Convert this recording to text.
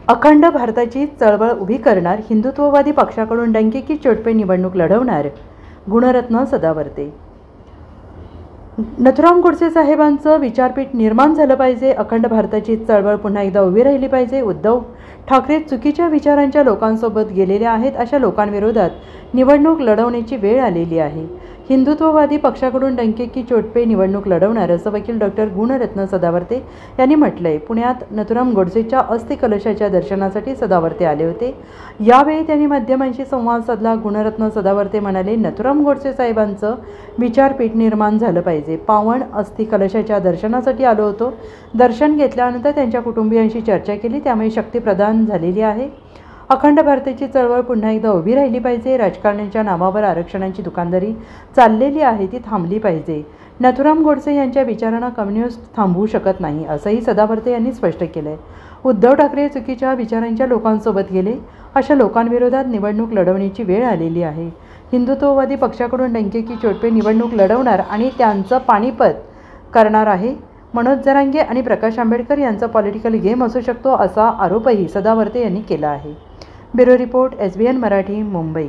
अखंड भारताची चळवळ उभी करणार, हिंदुत्ववादी पक्षाकडून डंके की चोट पे निवडणूक लढवणार, गुणरत्न सदावर्ते। नथुराम गोडसे साहेबांचं विचारपीठ निर्माण झालं पाहिजे। अखंड भारताची चळवळ पुन्हा एकदा उभी राहिली पाहिजे। उद्धव ठाकरे चुकीच्या विचारांच्या लोकांसोबत गेलेले आहेत। अशा लोकांविरोधात निवडणूक लढवण्याची वेळ आलेली आहे। हिंदुत्ववादी पक्षाकडून डंके की चोट पे निवडणूक लढवणार असं वकील डॉक्टर गुणरत्न सदावर्ते यांनी म्हटलंय। पुण्यात नथुराम गोडसेच्या अस्थि कलशाच्या दर्शनासाठी सदावर्ते आले होते। यावेळी त्यांनी माध्यमांशी संवाद साधला। गुणरत्न सदावर्ते म्हणाले, नथुराम गोडसे साहेबांचं विचारपीठ निर्माण झालं पाहिजे। पावन अस्थि कलशाच्या दर्शनासाठी आलो होतो। दर्शन घेतल्यानंतर त्यांच्या कुटुंबियांशी चर्चा केली, त्यामुळे शक्ती प्रदान झालेली आहे। अखंड भारताची चळवळ पुन्हा एकदा उभी राहिली पाहिजे। राजकारण्यांच्या नावावर आरक्षणांची दुकानदारी चाललेली आहे, ती थांबली पाहिजे। नथुराम गोडसे यांच्या विचारांना कम्युनिस्ट थांबवू शकत नाही, असंही सदावर्ते यांनी स्पष्ट केलंय। उद्धव ठाकरे चुकीच्या विचारांच्या लोकांसोबत गेले। अशा लोकांविरोधात निवडणूक लढवण्याची वेळ आलेली आहे। हिंदुत्ववादी पक्षाकडून डंके की चोट पे निवडणूक लढवणार आणि त्यांचं पाणीपत करणार आहे। मनोज जरांगे आणि प्रकाश आंबेडकर यांचा पॉलिटिकल गेम असू शकतो, असा आरोपही सदावर्ते यांनी केला आहे। Bureau report, SBN Marathi, Mumbai.